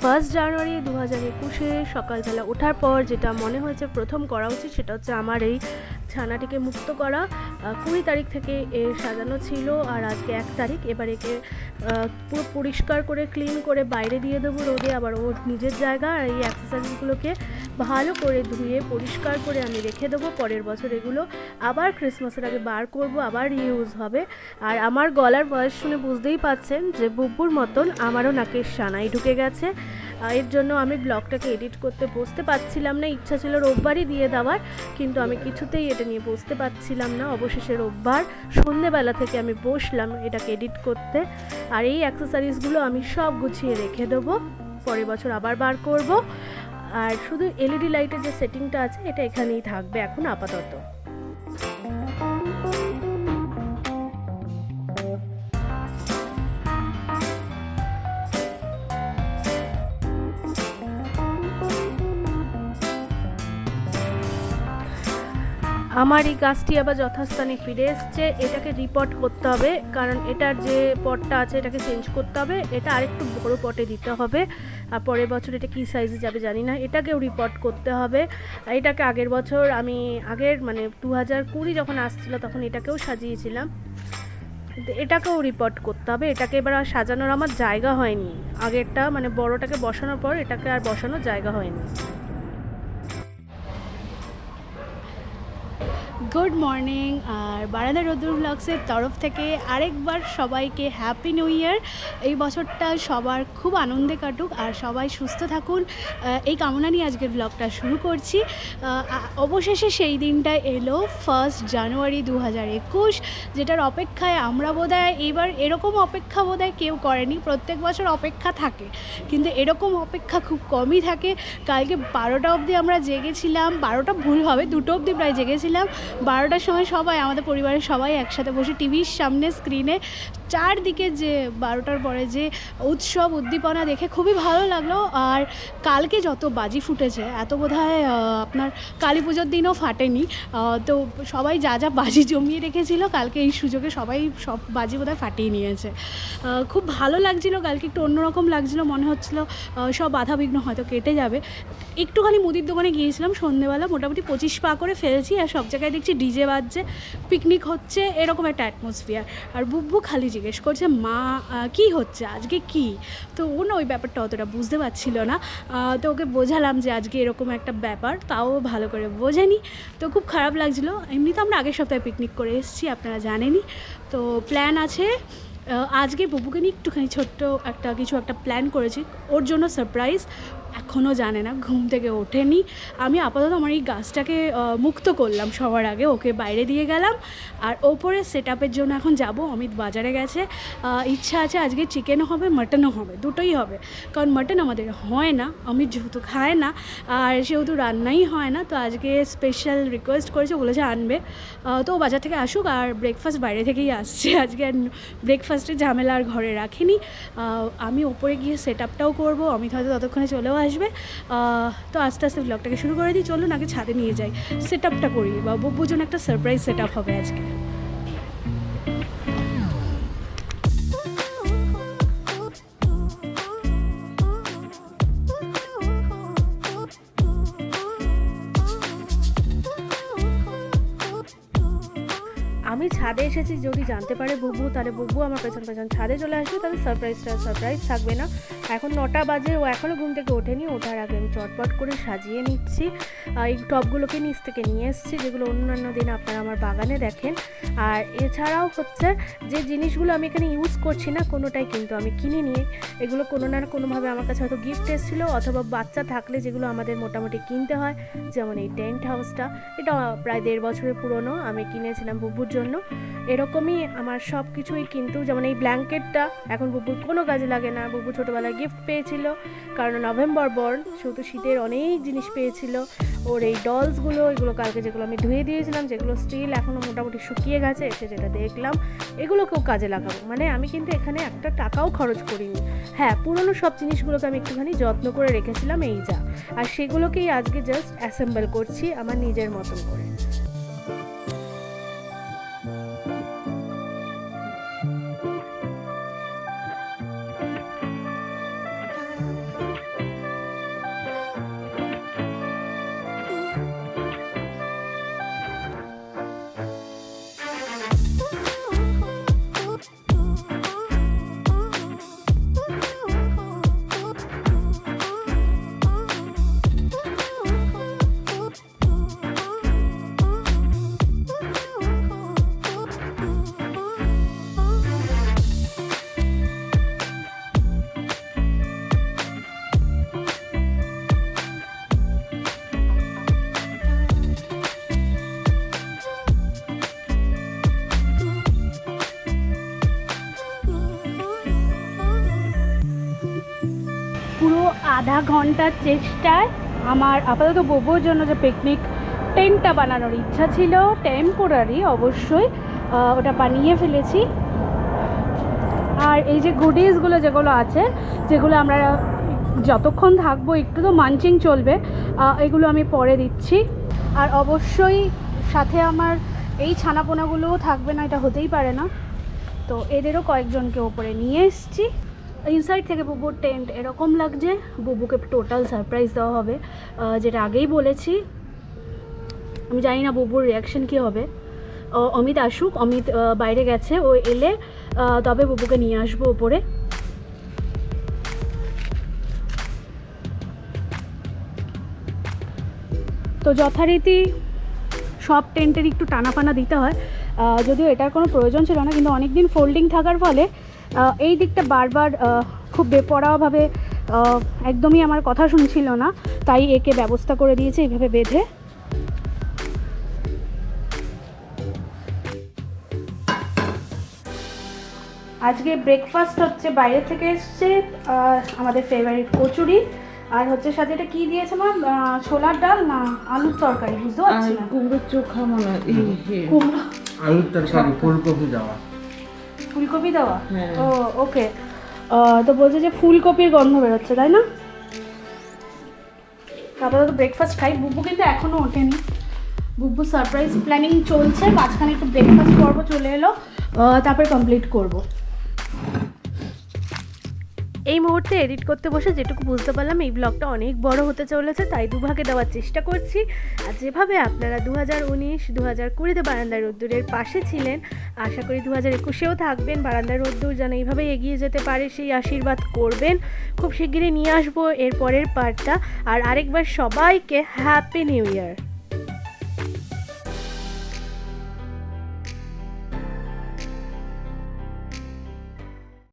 1 জানুয়ারি 2021-এ সকালবেলা ওঠার পর যেটা মনে হয়েছে প্রথম করা উচিত সেটা হচ্ছে আমার এই ছানাটিকে মুক্ত করা। 20 তারিখ থেকে এর সাজানো ছিল আর আজকে 1 তারিখ। এবার একে পুরো পরিষ্কার করে ক্লিন করে বাইরে দিয়ে দেবো রোদে, আবার ওর নিজের জায়গা। আর এই অ্যাক্সেসরিজগুলোকে ভালো করে ধুয়ে পরিষ্কার করে আমি রেখে দেবো। পরের বছর এগুলো আবার ক্রিসমাসের আগে বার করব, আবার ইউজ হবে। আর আমার গলার ভয়েস শুনে বুঝতেই পাচ্ছেন যে বুব্বুর মতন আমারও নাকের সানাই ঢুকে গেছে। এর জন্য আমি ব্লগটাকে এডিট করতে বসতে পারছিলাম না। ইচ্ছা ছিল রোববারই দিয়ে দেওয়ার, কিন্তু আমি কিছুতেই এটা নিয়ে বসতে পারছিলাম না। অবশেষে রোববার সন্ধেবেলা থেকে আমি বসলাম এটাকে এডিট করতে। আর এই অ্যাক্সেসরিজগুলো আমি সব গুছিয়ে রেখে দেবো, পরের বছর আবার বার করব। আর শুধু এলইডি লাইটের যে সেটিংটা আছে এটা এখানেই থাকবে এখন আপাতত। আমার এই গাছটি আবার যথাস্থানে ফিরে এসছে। এটাকে রিপট করতে হবে, কারণ এটার যে পটটা আছে এটাকে চেঞ্জ করতে হবে। এটা আরেকটু বড় পটে দিতে হবে। আর পরের বছর এটা কী সাইজে যাবে জানি না, এটাকেও রিপট করতে হবে। এটাকে আগের বছর আমি মানে 2020 যখন আসছিল তখন এটাকেও সাজিয়েছিলাম, কিন্তু এটাকেও রিপোর্ট করতে হবে। এটাকে এবার আর সাজানোর আমার জায়গা হয়নি। আগেরটা মানে বড়টাকে বসানোর পর এটাকে আর বসানোর জায়গা হয়নি। গুড মর্নিং, আর বারান্দা রোদ্দুর ব্লগসের তরফ থেকে আরেকবার সবাইকে হ্যাপি নিউ ইয়ার। এই বছরটা সবার খুব আনন্দে কাটুক আর সবাই সুস্থ থাকুন, এই কামনা নিয়ে আজকের ব্লগটা শুরু করছি। অবশেষে সেই দিনটা এলো 1 জানুয়ারি 2021, যেটার অপেক্ষায় আমরা বোধহয় এবার এরকম অপেক্ষা বোধহয় কেউ করেনি। প্রত্যেক বছর অপেক্ষা থাকে, কিন্তু এরকম অপেক্ষা খুব কমই থাকে। কালকে 12টা অবধি আমরা জেগেছিলাম, 12টা ভুল হবে, 2টো অবধি প্রায় জেগেছিলাম। 12টার সময় সবাই আমাদের পরিবারের সবাই একসাথে বসে টিভির সামনে স্ক্রিনে চারদিকে যে 12টার পরে যে উৎসব উদ্দীপনা দেখে খুবই ভালো লাগলো। আর কালকে যত বাজি ফুটেছে এত বোধহয় আপনার কালী পুজোর দিনও ফাটেনি। তো সবাই যা যা বাজি জমিয়ে রেখেছিল কালকে এই সুযোগে সবাই সব বাজি বোধহয় ফাটিয়ে নিয়েছে। খুব ভালো লাগছিলো কালকে, একটু অন্যরকম লাগছিলো, মনে হচ্ছিলো সব বাধা বিঘ্ন হয়তো কেটে যাবে। একটুখানি মুদির দোকানে গিয়েছিলাম সন্ধ্যেবেলা, মোটামুটি 25 পা করে ফেলছি আর সব জায়গায় দেখছি ডিজে বাজছে, পিকনিক হচ্ছে, এরকম একটা অ্যাটমসফিয়ার। আর বুব্বু খালি জিজ্ঞেস করছে মা কী হচ্ছে আজকে কী। তো ও না ওই ব্যাপারটা অতটা বুঝতে পারছিল না। তো ওকে বোঝালাম যে আজকে এরকম একটা ব্যাপার, তাও ভালো করে বোঝেনি। তো খুব খারাপ লাগছিলো। এমনি তো আমরা আগের সপ্তাহে পিকনিক করে এসেছি, আপনারা জানেনই। তো প্ল্যান আছে আজকে বুবুকে নিয়ে একটুখানি ছোট্ট কিছু একটা প্ল্যান করেছি, ওর জন্য সারপ্রাইজ। এখনও জানে না, ঘুম থেকে ওঠেনি। আমি আপাতত আমার এই গাছটাকে মুক্ত করলাম সবার আগে, ওকে বাইরে দিয়ে গেলাম। আর ওপরে সেট আপের জন্য এখন যাব। অমিত বাজারে গেছে। ইচ্ছা আছে আজকে চিকেনও হবে মাটনও হবে, দুটোই হবে, কারণ মাটন আমাদের হয় না, অমিত যেহেতু খায় না আর সেহেতু রান্নাই হয় না। তো আজকে স্পেশাল রিকোয়েস্ট করেছে, বলেছে আনবে। তো ও বাজার থেকে আসুক, আর ব্রেকফাস্ট বাইরে থেকেই আসছে আজকে। আর ব্রেকফাস্টের ঝামেলা আর ঘরে রাখিনি। আমি ওপরে গিয়ে সেট আপটাও করবো, অমিত হয়তো ততক্ষণে চলেও আসবে। তো আস্তে আস্তে ব্লগটাকে শুরু করে দিই। চলুন আগে ছাদে নিয়ে যাই, সেট আপটা করি, বা বুব্বুর জন্য একটা সারপ্রাইজ সেট আপ হবে আজকে। আমি ছাদে এসেছি যদি জানতে পারে বুব্বু, তাহলে বুব্বু আমার পেছন পেছন ছাদে চলে আসবে, তাহলে সারপ্রাইজ থাকবে না। এখন 9টা বাজে, ও এখনও ঘুম থেকে ওঠেনি। ওঠার আগে আমি চটপট করে সাজিয়ে নিচ্ছি। এই টবগুলোকে নিচ থেকে নিয়ে এসেছি, যেগুলো অন্যান্য দিন আপনারা আমার বাগানে দেখেন। আর এছাড়াও হচ্ছে যে জিনিসগুলো আমি এখানে ইউজ করছি না কোনোটাই কিন্তু আমি কিনে নিয়ে, এগুলো কোনো না কোনোভাবে আমার কাছে হয়তো গিফট এসেছিলো, অথবা বাচ্চা থাকলে যেগুলো আমাদের মোটামুটি কিনতে হয়। যেমন এই টেন্ট হাউসটা, এটা প্রায় 1.5 বছরের পুরনো, আমি কিনেছিলাম বুব্বুর জন্য। এরকমই আমার সব কিছুই, কিন্তু যেমন এই ব্ল্যাঙ্কেটটা এখন বুব্বুর কোনো কাজে লাগে না। বুব্বু ছোটোবেলায় গিফট পেয়েছিল, কারণ নভেম্বর বর্ন, সেহেতু শীতের অনেক জিনিস পেয়েছিল। ওর এই ডলসগুলো, এগুলো কালকে যেগুলো আমি ধুয়ে দিয়েছিলাম, যেগুলো স্টিল এখনও মোটামুটি শুকিয়ে গেছে, এসে যেটা দেখলাম এগুলোকেও কাজে লাগাবো। মানে আমি কিন্তু এখানে একটা টাকাও খরচ করিনি। হ্যাঁ, পুরনো সব জিনিসগুলোকে আমি একটুখানি যত্ন করে রেখেছিলাম, এই যা। আর সেগুলোকেই আজকে জাস্ট অ্যাসেম্বল করছি আমার নিজের মতন করে। আধা ঘন্টার চেষ্টায় আমার আপাতত বোবোর জন্য যে পিকনিক টেন্টটা বানানোর ইচ্ছা ছিল, টেম্পোরারি অবশ্যই, ওটা বানিয়ে ফেলেছি। আর এই যে গুডিসগুলো যেগুলো আছে, যেগুলো আমরা যতক্ষণ থাকবো একটু তো মানচিং চলবে, এগুলো আমি পরে দিচ্ছি। আর অবশ্যই সাথে আমার এই ছানাপোনাগুলোও থাকবে না, এটা হতেই পারে না, তো এদেরও কয়েকজনকে ওপরে নিয়ে এসেছি। ইনসাইড থেকে বুবুর টেন্ট এরকম লাগছে। বুবুকে টোটাল সারপ্রাইজ দেওয়া হবে, যেটা আগেই বলেছি। আমি জানি না বুবুর রিয়াকশন কী হবে। অমিত আসুক, অমিত বাইরে গেছে, ও এলে তবে বুবুকে নিয়ে আসবো ওপরে। তো যথারীতি সব টেন্টের একটু টানাফানা দিতে হয়, যদিও এটার কোনো প্রয়োজন ছিল না, কিন্তু অনেক দিন ফোল্ডিং থাকার ফলে এই দিকটা বারবার খুব বেপরোয়াভাবে একদমই আমার কথা শুনছিল না, তাই একে ব্যবস্থা করে দিয়েছে এইভাবে বেঁধে। আজকে ব্রেকফাস্ট হচ্ছে, বাইরে থেকে এসছে আমাদের ফেভারিট কচুরি, আর হচ্ছে সাথে এটা কি দিয়েছে মা, ছোলার ডাল না আলুর তরকারি বুঝতে পারছি না, কুমড়োর চোখা মনে কুমড়ো আলুর তরকারি, ফুলকপি দেওয়া। ফুলকপি দেওয়া? ও ওকে। তো বলছে যে ফুলকপির গন্ধ বেরোচ্ছে, তাই না? তারপরে তো ব্রেকফাস্ট খাই। বুবু কিন্তু এখনও ওঠেনি, বুবু সারপ্রাইজ প্ল্যানিং চলছে, মাঝখানে একটু ব্রেকফাস্ট পর্ব চলে এলো, তারপরে কমপ্লিট করব। এই মুহূর্তে এডিট করতে বসে যেটুকু বুঝতে পারলাম এই ব্লগটা অনেক বড় হতে চলেছে, তাই দুভাগে দেওয়ার চেষ্টা করছি। আর যেভাবে আপনারা 2019, 2020-তে বারান্দার রোদ্দুরের পাশে ছিলেন, আশা করি 2021-এও থাকবেন। বারান্দার রোদ্দুর যেন এইভাবেই এগিয়ে যেতে পারে সেই আশীর্বাদ করবেন। খুব শিগগিরই নিয়ে আসবো এর পরের পার্টটা। আর আরেকবার সবাইকে হ্যাপি নিউ ইয়ার।